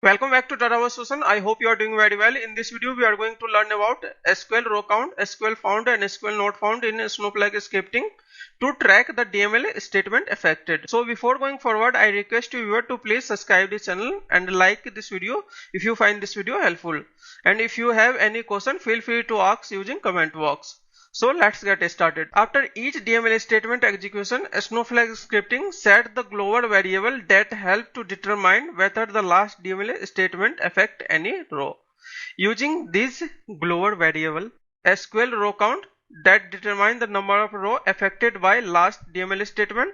Welcome back to DATAWORLDSOLUTION. I hope you are doing very well. In this video, we are going to learn about SQL row count, SQL found, and SQL not found in Snowflake Scripting to track the DML statement affected. So before going forward, I request you viewer to please subscribe this channel and like this video if you find this video helpful. And if you have any question, feel free to ask using comment box. So let's get started. After each DML statement execution, Snowflake Scripting set the global variable that help to determine whether the last DML statement affect any row. Using this global variable, SQL row count that determine the number of row affected by last DML statement.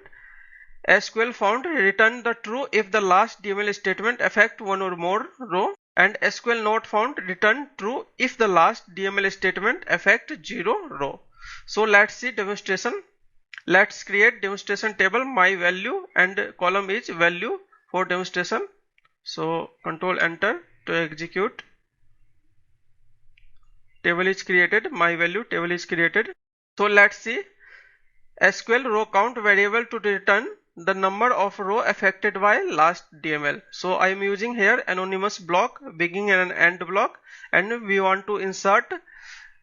SQL found return the true if the last DML statement affect one or more row, and SQL not found return true if the last DML statement affect 0 row. So let's see demonstration. Let's create demonstration table my value and column is value for demonstration. So control enter to execute. Table is created, my value table is created. So let's see SQL row count variable to return the number of row affected by last DML. So I am using here anonymous block, beginning and end block, and we want to insert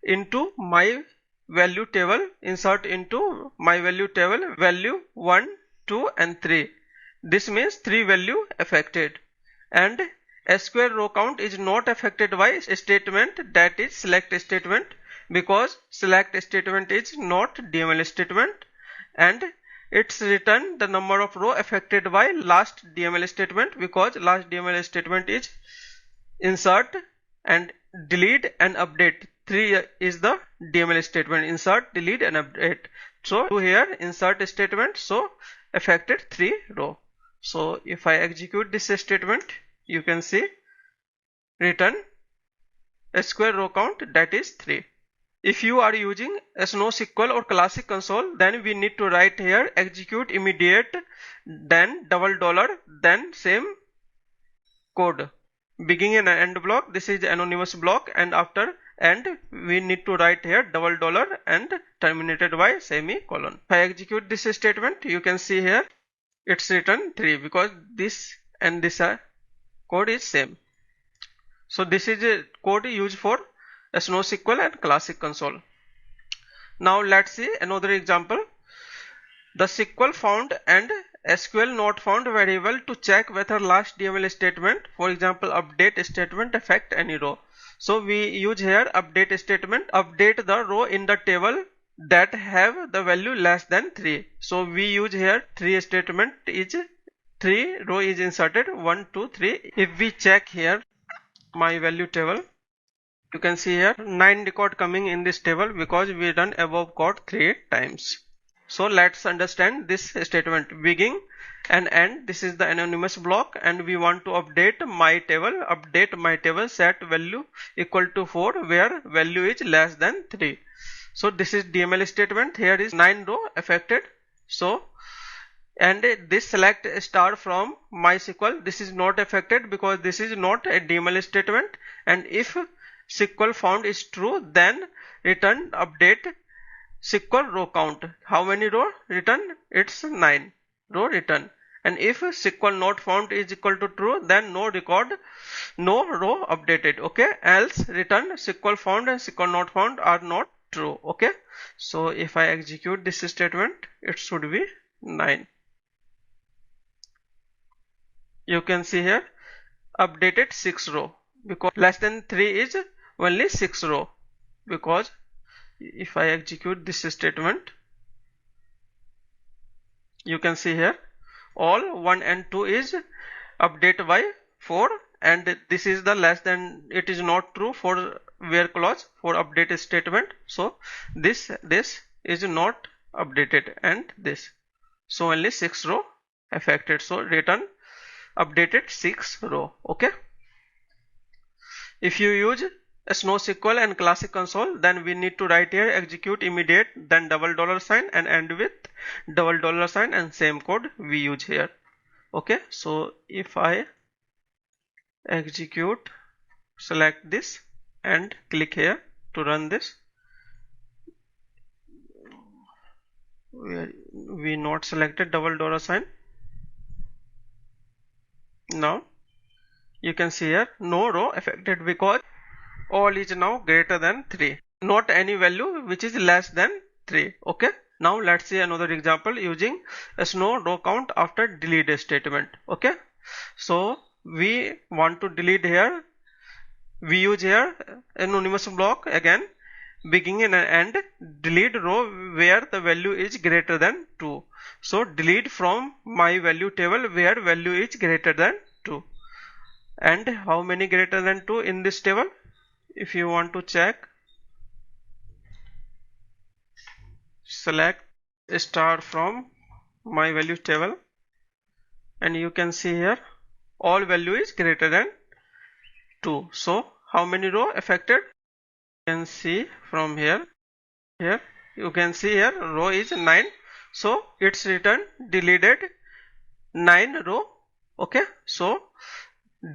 into my value table, value 1, 2 and 3. This means 3 value affected, and SQL row count is not affected by a statement, that is select statement, because select statement is not DML statement, and it's return the number of row affected by last DML statement, because last DML statement is insert and delete and update. 3 is the DML statement, insert, delete and update. So here insert statement, so affected 3 row. So if I execute this statement, you can see return SQL row count, that is 3. If you are using SQL or classic console, then we need to write here execute immediate, then $, then same code, beginning and end block. This is anonymous block, and after end we need to write here $, and terminated by semicolon. If I execute this statement, you can see here it's written 3 because this and this code is same. So this is a code used for SQL and classic console. Now let's see another example. The SQL found and SQL not found variable to check whether last DML statement, for example update statement, affect any row. So we use here update statement, update the row in the table that have the value less than 3. So we use here 3 statement, is 3 row is inserted 1, 2, 3. If we check here my value table, you can see here 9 record coming in this table because we done above code 3 times. So let's understand this statement, begin and end. This is the anonymous block, and we want to update my table, set value equal to 4 where value is less than 3. So this is DML statement. Here is 9 row affected. So and this select star from MySQL, this is not affected because this is not a DML statement. And if SQL found is true, then return update SQL row count. How many row return? It's 9 row return. And if SQL not found is equal to true, then no record, no row updated. Okay, else return SQL found and SQL not found are not true. Okay, so if I execute this statement, it should be 9. You can see here updated 6 row because less than 3 is only 6 row. Because if I execute this statement, you can see here all 1 and 2 is update by 4, and this is the less than, it is not true for where clause for update statement. So this is not updated, and this, so only 6 row affected. So return updated 6 row. Okay, if you use SQL and classic console, then we need to write here execute immediate, then $, and end with $, and same code we use here. Okay, so if I execute, select this and click here to run this, we not selected $. Now You can see here no row affected because all is now greater than 3, not any value which is less than 3. Okay, now let's see another example using a snow row count after delete statement. Okay, so we want to delete here, we use here anonymous block again, beginning and end, delete row where the value is greater than 2. So delete from my value table where value is greater than 2. And how many greater than 2 in this table? If you want to check, select star from my value table and you can see here all value is greater than 2. So how many row affected? You can see from here you can see here row is 9, so it's written deleted 9 row. Okay, so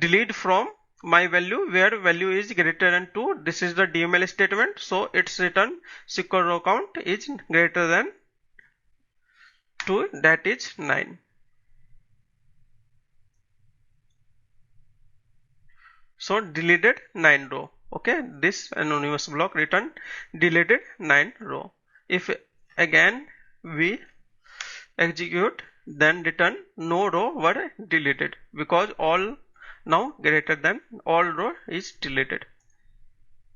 delete from my value where value is greater than 2. This is the DML statement, so it's written SQL row count is greater than 2, that is 9. So deleted 9 row. Okay, this anonymous block written deleted 9 row. If again we execute, then return no row were deleted because all now greater than all row is deleted.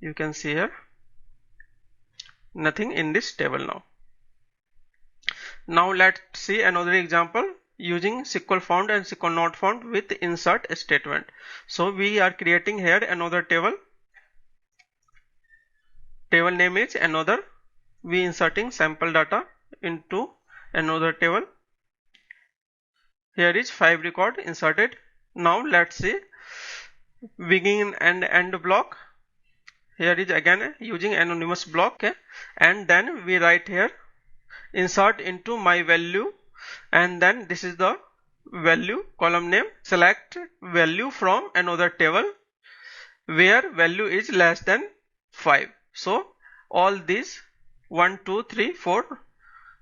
You can see here nothing in this table now. Now let's see another example using SQLFOUND and SQLNOTFOUND with insert statement. So we are creating here another table. Table name is another. We inserting sample data into another table. Here is 5 record inserted. Now let's see begin and end block. Here is again using anonymous block, okay? And then we write here insert into my value, and then this is the value column name. Select value from another table where value is less than 5. So all these 1, 2, 3, 4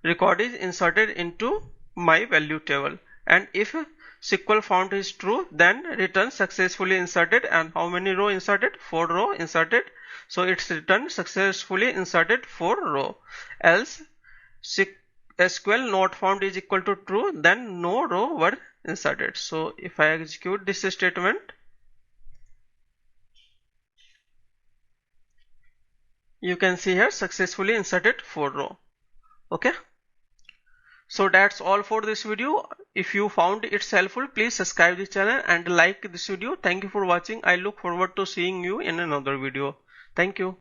record is inserted into my value table, and if SQL found is true, then return successfully inserted. And how many row inserted? 4 row inserted. So it's return successfully inserted 4 row. Else SQL not found is equal to true, then no row were inserted. So if I execute this statement, you can see here successfully inserted 4 row. Okay, so that's all for this video. If you found it helpful, please subscribe this channel and like this video. Thank you for watching. I look forward to seeing you in another video. Thank you.